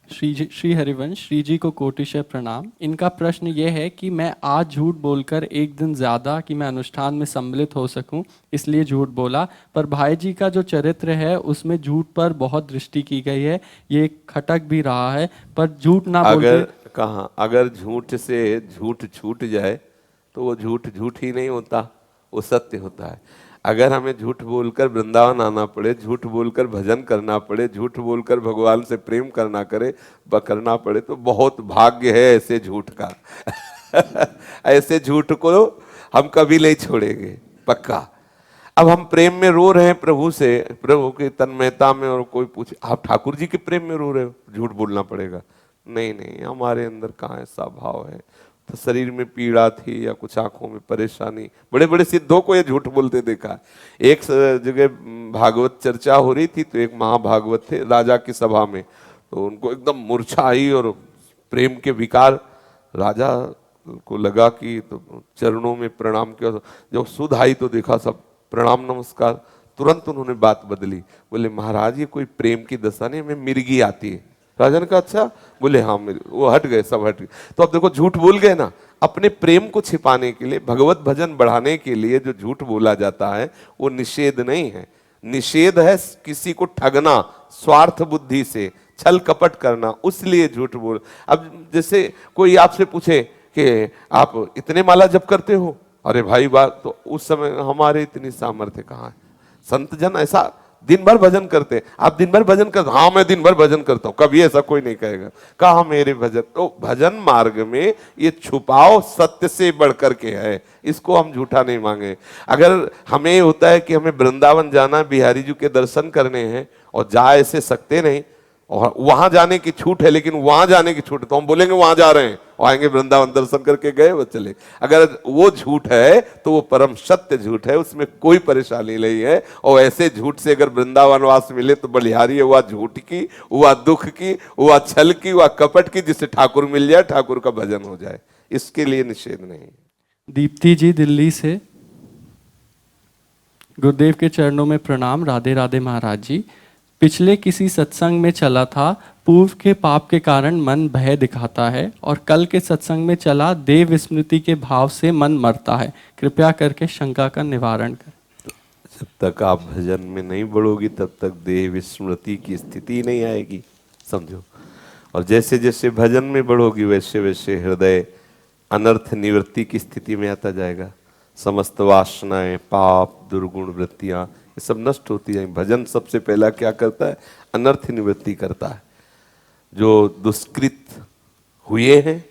श्री हरिवंश, श्री जी को कोटिशय प्रणाम। इनका प्रश्न ये है कि मैं आज झूठ बोलकर एक दिन ज़्यादा कि मैं अनुष्ठान में सम्मिलित हो सकूं, इसलिए झूठ बोला, पर भाई जी का जो चरित्र है उसमें झूठ पर बहुत दृष्टि की गई है, ये खटक भी रहा है, पर झूठ ना अगर बोलते। कहाँ, अगर झूठ से झूठ छूट जाए तो वो झूठ झूठ ही नहीं होता, वो सत्य होता है। अगर हमें झूठ बोलकर वृंदावन आना पड़े, झूठ बोलकर भजन करना पड़े, झूठ बोलकर भगवान से प्रेम करना पड़े, तो बहुत भाग्य है ऐसे झूठ का। ऐसे झूठ को हम कभी नहीं छोड़ेंगे, पक्का। अब हम प्रेम में रो रहे हैं प्रभु से, प्रभु की तन्मयता में, और कोई पूछे आप ठाकुर जी के प्रेम में रो रहे हो, झूठ बोलना पड़ेगा? नहीं नहीं, हमारे अंदर कहाँ ऐसा भाव है। तो शरीर में पीड़ा थी या कुछ आंखों में परेशानी, बड़े बड़े सिद्धों को ये झूठ बोलते देखा। एक जगह भागवत चर्चा हो रही थी, तो एक महाभागवत थे राजा की सभा में, तो उनको एकदम मूर्छा आई और प्रेम के विकार। राजा को लगा कि, तो चरणों में प्रणाम किया, जब सुध आई तो देखा सब प्रणाम नमस्कार। तुरंत उन्होंने बात बदली, बोले महाराज ये कोई प्रेम की दशा नहीं, हमें मिर्गी आती है। राजा ने कहा अच्छा? बोले हाँ मेरे, वो हट गए, सब हट गए। तो अब देखो झूठ बोल गए ना, अपने प्रेम को छिपाने के लिए, भगवत भजन बढ़ाने के लिए जो झूठ बोला जाता है वो निषेध नहीं है। निषेध है किसी को ठगना, स्वार्थ बुद्धि से छल कपट करना, उसलिए झूठ बोल। अब जैसे कोई आपसे पूछे कि आप इतने माला जप करते हो, अरे भाई बात, तो उस समय हमारे इतनी सामर्थ्य कहाँ है। संत जन ऐसा दिन भर भजन करते हैं, आप दिन भर भजन करते, हाँ मैं दिन भर भजन करता हूं, कभी ऐसा कोई नहीं कहेगा। कहा मेरे भजन, तो भजन मार्ग में ये छुपाव सत्य से बढ़कर के है, इसको हम झूठा नहीं मांगे। अगर हमें होता है कि हमें वृंदावन जाना, बिहारी जी के दर्शन करने हैं, और जा ऐसे सकते नहीं, और वहां जाने की छूट है, लेकिन वहां जाने की छूट है, तो हम बोलेंगे वहां जा रहे हैं, और आएंगे वृंदावन दर्शन करके गए वो चले। अगर वो झूठ है तो वो परम सत्य झूठ है, उसमें कोई परेशानी नहीं है। और ऐसे झूठ से अगर वृंदावन वास मिले तो बलिहारी है, हुआ झूठ की, हुआ दुख की, हुआ छल की, हुआ कपट की, जिससे ठाकुर मिल जाए, ठाकुर का भजन हो जाए, इसके लिए निषेध नहीं। दीप्ति जी दिल्ली से, गुरुदेव के चरणों में प्रणाम। राधे राधे महाराज जी। पिछले किसी सत्संग में चला था, पूर्व के पाप के कारण मन भय दिखाता है, और कल के सत्संग में चला, देव स्मृति के भाव से मन मरता है, कृपया करके शंका का निवारण कर। जब तक आप भजन में नहीं बढ़ोगी तब तक देव स्मृति की स्थिति नहीं आएगी, समझो। और जैसे जैसे भजन में बढ़ोगी वैसे वैसे हृदय अनर्थ निवृत्ति की स्थिति में आता जाएगा। समस्त वासनाएं, पाप, दुर्गुण वृत्तियां, ये सब नष्ट होती जाएंगी। भजन सबसे पहला क्या करता है? अनर्थ निवृत्ति करता है। जो दुष्कृत हुए हैं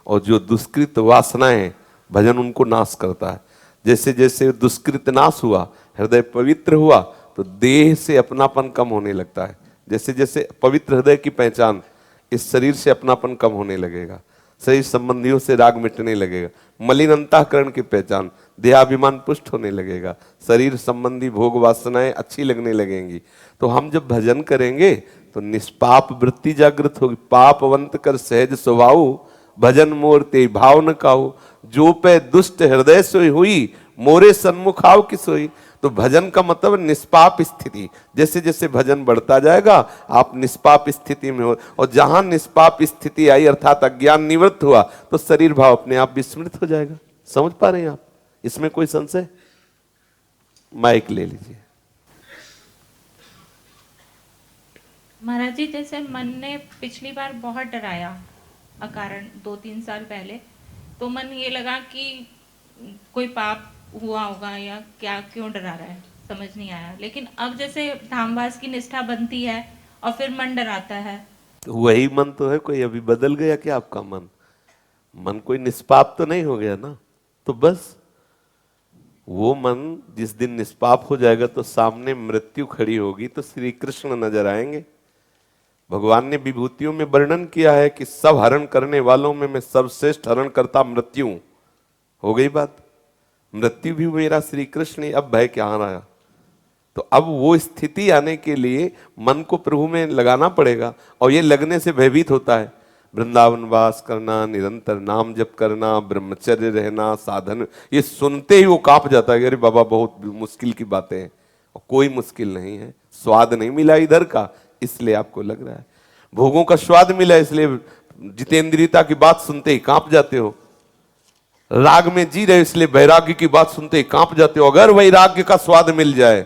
और जो दुष्कृत वासनाएं, भजन उनको नाश करता है। जैसे जैसे दुष्कृत नाश हुआ, हृदय पवित्र हुआ, तो देह से अपनापन कम होने लगता है। जैसे जैसे पवित्र हृदय की पहचान, इस शरीर से अपनापन कम होने लगेगा, शरीर संबंधियों से राग मिटने लगेगा। मलिन अंतःकरण की पहचान, देहाभिमान पुष्ट होने लगेगा, शरीर संबंधी भोग वासनाएं अच्छी लगने लगेंगी। तो हम जब भजन करेंगे तो निष्पाप वृत्ति जागृत होगी। पापवंत कर सहज स्वभाव, भजन मोर ते भाव न काऊ, जो पे दुष्ट हृदय सोई हुई, मोरे सन्मुख आव की सोई। तो भजन का मतलब निष्पाप स्थिति। जैसे जैसे भजन बढ़ता जाएगा आप निष्पाप स्थिति में हो, और जहां निष्पाप स्थिति आई अर्थात अज्ञान निवृत्त हुआ, तो शरीर भाव अपने आप विस्मृत हो जाएगा। समझ पा रहे हैं आप? इसमें कोई संशय? माइक ले लीजिए। महाराज जी, जैसे मन ने पिछली बार बहुत डराया अकारण, 2-3 साल पहले, तो मन ये लगा कि कोई पाप हुआ होगा या क्या, क्यों डरा रहा है, समझ नहीं आया। लेकिन अब जैसे धामवास की निष्ठा बनती है और फिर मन डराता है। तो वही मन तो है, कोई अभी बदल गया क्या आपका मन? मन कोई निष्पाप तो नहीं हो गया ना। तो बस वो मन जिस दिन निष्पाप हो जाएगा तो सामने मृत्यु खड़ी होगी तो श्री कृष्ण नजर आएंगे। भगवान ने विभूतियों में वर्णन किया है कि सब हरण करने वालों में मैं सर्वश्रेष्ठ हरण करता मृत्यु। हो गई बात, मृत्यु भी मेरा श्री कृष्ण ही। अब भय क्या रहा? तो अब वो स्थिति आने के लिए मन को प्रभु में लगाना पड़ेगा, और ये लगने से भयभीत होता है। वृंदावन वास करना, निरंतर नाम जप करना, ब्रह्मचर्य रहना, साधन, ये सुनते ही वो कांप जाता है, अरे बाबा बहुत मुश्किल की बातें हैं। और कोई मुश्किल नहीं है, स्वाद नहीं मिला इधर का, इसलिए आपको लग रहा है। भोगों का स्वाद मिला इसलिए जितेंद्रियता की बात सुनते ही कांप जाते हो, राग में जी रहे इसलिए वैराग्य की बात सुनते ही कांप जाते हो। अगर वैराग्य का स्वाद मिल जाए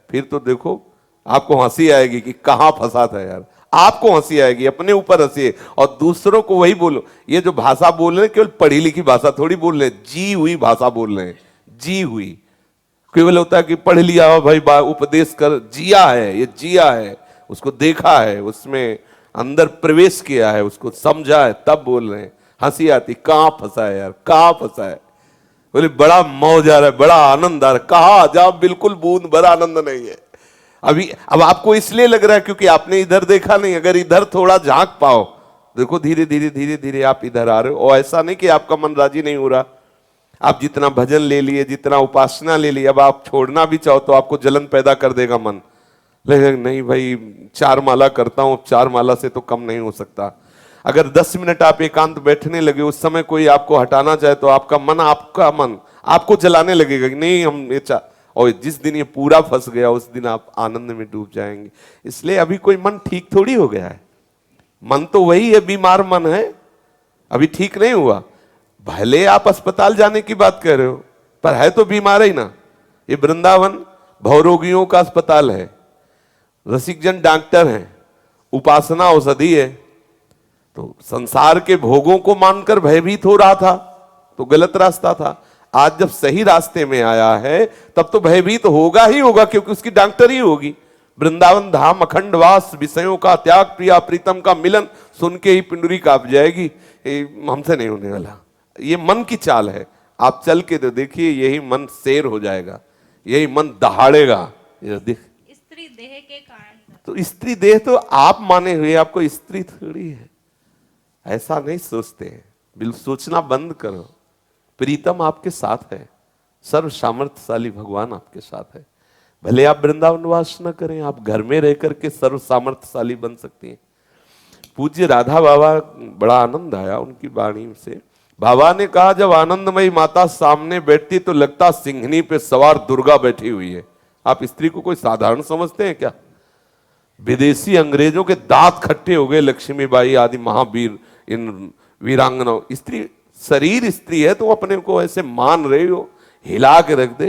फिर तो देखो आपको हंसी आएगी कि कहां फंसा था यार। आपको हंसी आएगी, अपने ऊपर हंसी, और दूसरों को वही बोलो। ये जो भाषा बोल रहे हैं केवल पढ़ी लिखी भाषा थोड़ी बोल रहे हैं, जी हुई भाषा बोल रहे हैं, जी हुई। केवल होता है कि पढ़ लिया हो भाई, उपदेश कर, जिया है, ये जिया है, उसको देखा है, उसमें अंदर प्रवेश किया है, उसको समझा है, तब बोल रहे हैं। हंसी आती, कहां फंसा है यार, कहां फंसा है। बोले बड़ा मौज आ रहा है, बड़ा आनंद आ रहा है, कहा जहां बिल्कुल बूंद भरा आनंद नहीं है अभी। अब आपको इसलिए लग रहा है क्योंकि आपने इधर देखा नहीं। अगर इधर थोड़ा झांक पाओ, देखो धीरे धीरे धीरे धीरे आप इधर आ रहे हो। और ऐसा नहीं कि आपका मन राजी नहीं हो रहा, आप जितना भजन ले लिए, जितना उपासना ले ली, अब आप छोड़ना भी चाहो तो आपको जलन पैदा कर देगा मन। लेकिन नहीं भाई, 4 माला करता हूं, 4 माला से तो कम नहीं हो सकता। अगर 10 मिनट आप एकांत बैठने लगे, उस समय कोई आपको हटाना चाहे तो आपका मन आपको जलाने लगेगा कि नहीं हम ये और जिस दिन ये पूरा फंस गया उस दिन आप आनंद में डूब जाएंगे। इसलिए अभी कोई मन ठीक थोड़ी हो गया है, मन तो वही है, बीमार मन है, अभी ठीक नहीं हुआ। भले आप अस्पताल जाने की बात कर रहे हो, पर है तो बीमार ही ना। ये वृंदावन भवरोगियों का अस्पताल है, रसिकजन डॉक्टर हैं, उपासना औषधि है। तो संसार के भोगों को मानकर भयभीत हो रहा था तो गलत रास्ता था। आज जब सही रास्ते में आया है तब तो भयभीत होगा ही होगा, क्योंकि उसकी डॉक्टर ही होगी। वृंदावन धाम अखंड वास, विषयों का त्याग, प्रिया प्रीतम का मिलन, सुन के ही पिंडुरी कांप जाएगी। हमसे नहीं होने वाला, ये मन की चाल है। आप चल के तो देखिए, यही मन शेर हो जाएगा, यही मन दहाड़ेगा। स्त्री देह के कारण, तो स्त्री देह तो आप माने हुए, आपको स्त्री थोड़ी है, ऐसा नहीं सोचते हैं। बिल्कुल सोचना बंद करो। प्रीतम आपके साथ है, सर्व सामर्थ्यशाली भगवान आपके साथ है। भले आप वृंदावन वास न करें, आप घर में रह करके सर्व सामर्थ्यशाली बन सकती हैं। पूज्य राधा बाबा, बड़ा आनंद आया उनकी वाणी से। बाबा ने कहा, जब आनंदमयी माता सामने बैठती तो लगता सिंहनी पे सवार दुर्गा बैठी हुई है। आप स्त्री को कोई साधारण समझते हैं क्या? विदेशी अंग्रेजों के दांत खट्टे हो गए लक्ष्मीबाई आदि महावीर, इन वीरांगनाओं। स्त्री, शरीर स्त्री है तो अपने को ऐसे मान रहे हो, हिला के रख दे,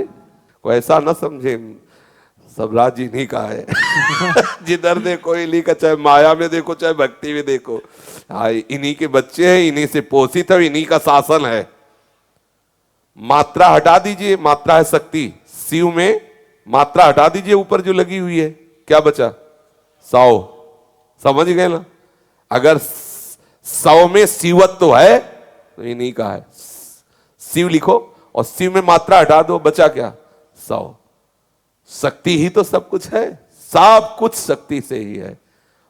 कोई ऐसा ना समझे सब राज इन्हीं का है। जिधर देखो इन्हीं का, चाहे माया में देखो चाहे भक्ति में देखो, इन्हीं के बच्चे हैं, इन्हीं से पोषित है, इन्हीं का शासन है। मात्रा हटा दीजिए, मात्रा है शक्ति, शिव में मात्रा हटा दीजिए, ऊपर जो लगी हुई है क्या बचा? 100। समझ गए ना? अगर 100 में शिवत्व है तो इन्हीं का है। शिव लिखो और शिव में मात्रा हटा दो, बचा क्या? 100। शक्ति ही तो सब कुछ है, सब कुछ शक्ति से ही है,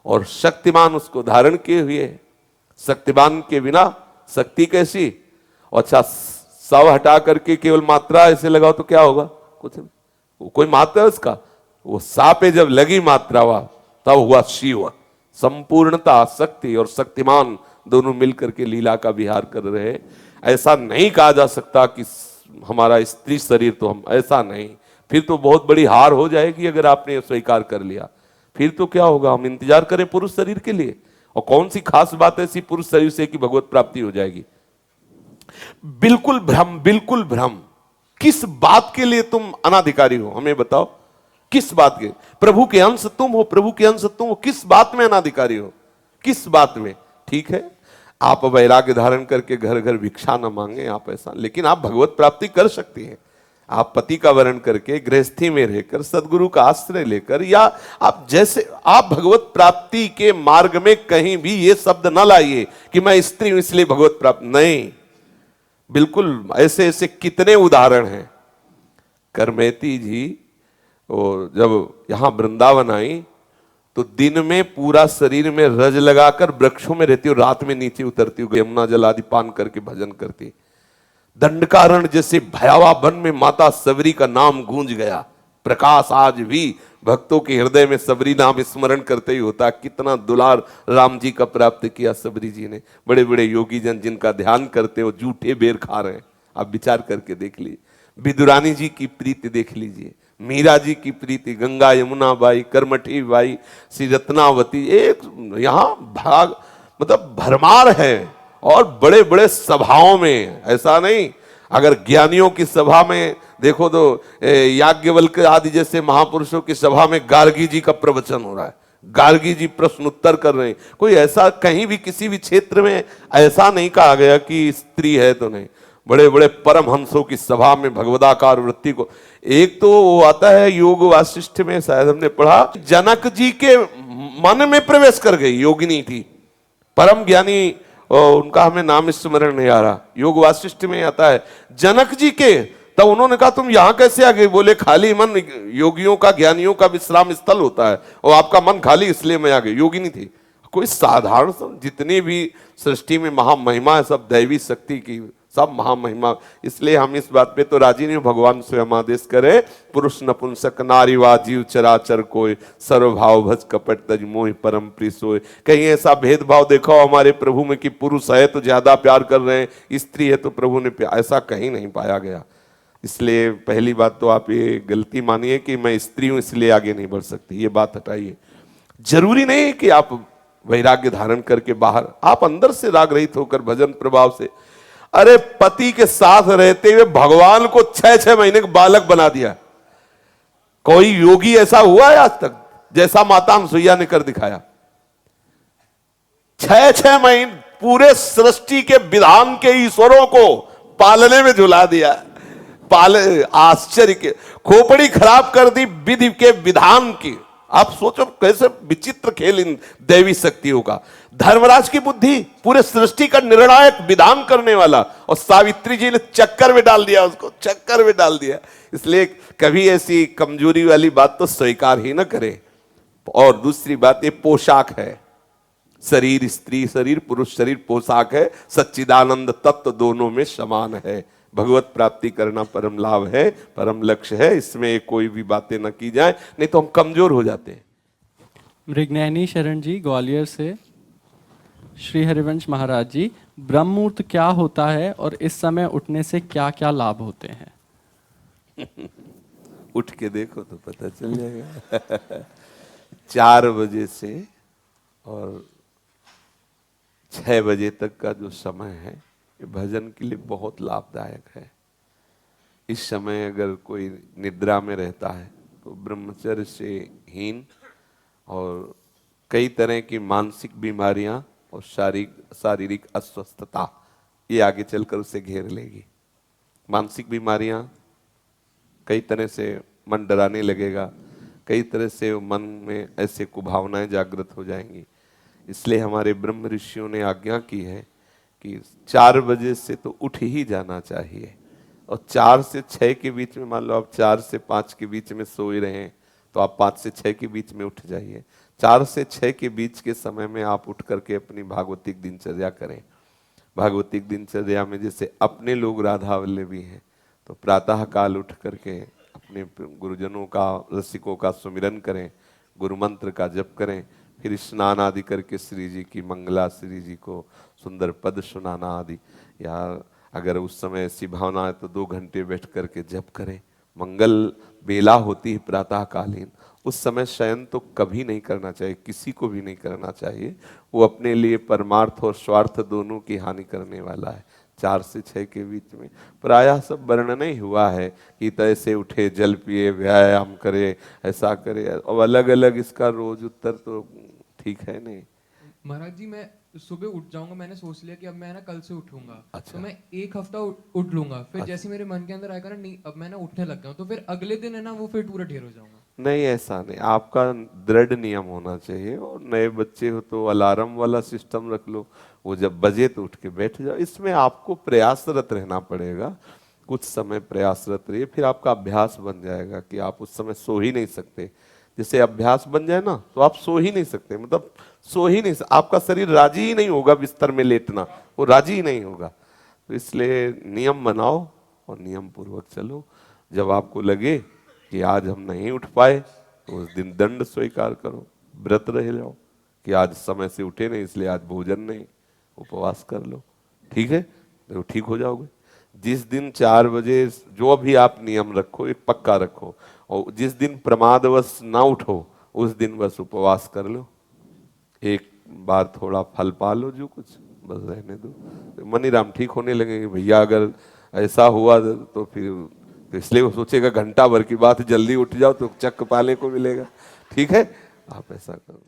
और शक्तिमान उसको धारण किए हुए है। शक्तिमान के बिना शक्ति कैसी? अच्छा, 100 हटा करके केवल मात्रा ऐसे लगाओ तो क्या होगा? कुछ नहीं, वो कोई मात्रा है उसका, वो सा पे जब लगी मात्रा हुआ तब हुआ शिव। संपूर्णता, शक्ति और शक्तिमान दोनों मिलकर के लीला का विहार कर रहे हैं। ऐसा नहीं कहा जा सकता कि हमारा स्त्री शरीर, तो हम ऐसा नहीं, फिर तो बहुत बड़ी हार हो जाएगी। अगर आपने स्वीकार कर लिया फिर तो क्या होगा? हम इंतजार करें पुरुष शरीर के लिए, और कौन सी खास बात ऐसी पुरुष शरीर से कि भगवत प्राप्ति हो जाएगी? बिल्कुल भ्रम, बिल्कुल भ्रम। किस बात के लिए तुम अनाधिकारी हो, हमें बताओ। किस बात के? प्रभु के अंश तुम हो, प्रभु के अंश तुम हो, किस बात में अनाधिकारी हो? किस बात में? ठीक है, आप वैराग्य धारण करके घर घर भिक्षा न मांगे आप, ऐसा, लेकिन आप भगवत प्राप्ति कर सकती हैं। आप पति का वर्ण करके गृहस्थी में रहकर सदगुरु का आश्रय लेकर, या आप जैसे, आप भगवत प्राप्ति के मार्ग में कहीं भी ये शब्द न लाइए कि मैं स्त्री हूं इसलिए भगवत प्राप्त, नहीं। बिल्कुल ऐसे ऐसे कितने उदाहरण हैं। करमेती जी वो जब यहां वृंदावन आई तो दिन में पूरा शरीर में रज लगाकर वृक्षों में रहती, और रात में नीचे उतरती, यमुना जल आदि पान करके भजन करती। दंडकारण जैसे भयावह वन में माता सबरी का नाम गूंज गया। प्रकाश आज भी भक्तों के हृदय में सबरी नाम स्मरण करते ही होता। कितना दुलार राम जी का प्राप्त किया सबरी जी ने। बड़े बड़े योगी जन जिनका ध्यान करते हो जूठे बेर खा रहे हैं, आप विचार करके देख लीजिए। विदुरानी जी की प्रीति देख लीजिए, मीरा जी की प्रीति, गंगा यमुना बाई, करमठी बाई, श्री रत्नावती, एक यहाँ भाग मतलब भरमार है। और बड़े बड़े सभाओं में, ऐसा नहीं, अगर ज्ञानियों की सभा में देखो तो याज्ञवल्क्य आदि जैसे महापुरुषों की सभा में गार्गी जी का प्रवचन हो रहा है, गार्गी जी प्रश्न उत्तर कर रहे हैं। कोई ऐसा कहीं भी किसी भी क्षेत्र में ऐसा नहीं कहा गया कि स्त्री है तो नहीं। बड़े बड़े परमहंसों की सभा में भगवदाकार वृत्ति को, एक तो वो आता है योग वासिष्ठ में, शायद हमने पढ़ा, जनक जी के मन में प्रवेश कर गई, योगिनी थी, परम ज्ञानी, उनका हमें नाम स्मरण नहीं आ रहा, योग वासिष्ठ में आता है जनक जी के। तब उन्होंने कहा तुम यहां कैसे आ गए? बोले खाली मन योगियों का, ज्ञानियों का विश्राम स्थल होता है, और आपका मन खाली इसलिए मैं आ गई। योगिनी थी, कोई साधारण जितनी भी सृष्टि में महामहिमा है सब दैवी शक्ति की, सब महामहिमा। इसलिए हम इस बात पे तो राजी नहीं, भगवान स्वयं आदेश करे, पुरुष नपुंसक नारी वा जीव चराचर कोय, सर्वभाव भज कपट तज मोहि परम प्रिय सोय। कहीं ऐसा भेदभाव देखो हमारे प्रभु में कि पुरुष है तो ज्यादा प्यार कर रहे हैं, स्त्री है तो प्रभु ने प्यार, ऐसा कहीं नहीं पाया गया। इसलिए पहली बात तो आप ये गलती मानिए कि मैं स्त्री हूं इसलिए आगे नहीं बढ़ सकती, ये बात हटाइए। जरूरी नहीं कि आप वैराग्य धारण करके बाहर, आप अंदर से राग रहित होकर भजन प्रभाव से, अरे पति के साथ रहते हुए भगवान को 6-6 महीने का बालक बना दिया। कोई योगी ऐसा हुआ है आज तक जैसा माता अनसुईया ने कर दिखाया? 6-6 महीने पूरे सृष्टि के विधान के ईश्वरों को पालने में झुला दिया। आश्चर्य के खोपड़ी खराब कर दी विधि के विधान की। आप सोचो कैसे विचित्र खेल इन दैवी शक्तियों का। धर्मराज की बुद्धि पूरे सृष्टि का निर्णायक विधान करने वाला, और सावित्री जी ने चक्कर में डाल दिया, उसको चक्कर में डाल दिया। इसलिए कभी ऐसी कमजोरी वाली बात तो स्वीकार ही ना करें। और दूसरी बात, ये पोशाक है, शरीर स्त्री शरीर, पुरुष शरीर पोशाक है, सच्चिदानंद तत्व दोनों में समान है। भगवत प्राप्ति करना परम लाभ है, परम लक्ष्य है, इसमें कोई भी बातें न की जाए, नहीं तो हम कमजोर हो जाते हैं। मृगनयनी शरण जी ग्वालियर से। श्री हरिवंश महाराज जी, ब्रह्म मुहूर्त क्या होता है और इस समय उठने से क्या क्या लाभ होते हैं? उठ के देखो तो पता चल जाएगा। 4 बजे से और 6 बजे तक का जो समय है ये भजन के लिए बहुत लाभदायक है। इस समय अगर कोई निद्रा में रहता है तो ब्रह्मचर्य से हीन और कई तरह की मानसिक बीमारियां और शारीरिक अस्वस्थता ये आगे चलकर उसे घेर लेगी। मानसिक बीमारियां, कई तरह से मन डराने लगेगा, कई तरह से मन में ऐसे कुभावनाएं जागृत हो जाएंगी। इसलिए हमारे ब्रह्म ऋषियों ने आज्ञा की है कि 4 बजे से तो उठ ही जाना चाहिए, और 4 से 6 के बीच में, मान लो आप 4 से 5 के बीच में सो ही रहे हैं तो आप 5 से 6 के बीच में उठ जाइए। 4 से 6 के बीच के समय में आप उठ करके अपनी भागवतिक दिनचर्या करें। भागवतिक दिनचर्या में जैसे अपने लोग राधा वल्लभी हैं तो प्रातः काल उठ करके अपने गुरुजनों का, रसिकों का सुमिरन करें, गुरु मंत्र का जप करें, फिर स्नान आदि करके श्री जी की मंगला, श्री जी को सुंदर पद सुनाना आदि, या अगर उस समय ऐसी भावना है तो 2 घंटे बैठ करके जप करें। मंगल बेला होती है प्रातः कालीन, उस समय शयन तो कभी नहीं करना चाहिए, किसी को भी नहीं करना चाहिए। वो अपने लिए परमार्थ और स्वार्थ दोनों की हानि करने वाला है। 4 से 6 के बीच में प्रायः सब वर्णन ही हुआ है कि तैसे उठे, जल पिए, व्यायाम करे, ऐसा करे। और अलग अलग इसका रोज उत्तर तो ठीक है नहीं। महाराज जी, मैं सुबह उठ जाऊंगा, मैंने सोच लिया कि अब मैं ना कल से उठूंगा। अच्छा। तो मैं 1 हफ्ता उठ लूंगा, फिर जैसे मेरे मन के अंदर आएगा ना, नहीं अब मैं ना उठने लग गया हूं, तो फिर अगले दिन है ना वो फिर पूरा ढेर हो जाऊंगा। नहीं, ऐसा नहीं, आपका दृढ़ नियम होना चाहिए। और नए बच्चे हो तो अलार्म वाला सिस्टम रख लो, वो जब बजे तो उठ के बैठ जाओ। इसमें आपको प्रयासरत रहना पड़ेगा, कुछ समय प्रयासरत रहिए, फिर आपका अभ्यास बन जाएगा कि आप उस समय सो ही नहीं सकते। जैसे अभ्यास बन जाए ना तो आप सो ही नहीं सकते, मतलब सो ही नहीं, आपका शरीर राजी ही नहीं होगा बिस्तर में लेटना, वो राजी ही नहीं होगा। तो इसलिए नियम बनाओ और नियम पूर्वक चलो। जब आपको लगे कि आज हम नहीं उठ पाए तो उस दिन दंड स्वीकार करो, व्रत रह जाओ कि आज समय से उठे नहीं इसलिए आज भोजन नहीं, उपवास कर लो, ठीक है, तो ठीक हो जाओगे। जिस दिन 4 बजे जो भी आप नियम रखो एक पक्का रखो, और जिस दिन प्रमादवश ना उठो उस दिन बस उपवास कर लो, एक बार थोड़ा फल पा लो, जो कुछ बस रहने दो। मनीराम ठीक होने लगेंगे। भैया अगर ऐसा हुआ तो फिर इसलिए वो सोचेगा घंटा भर की बात, जल्दी उठ जाओ तो चक्क पाले को मिलेगा। ठीक है, आप ऐसा करो।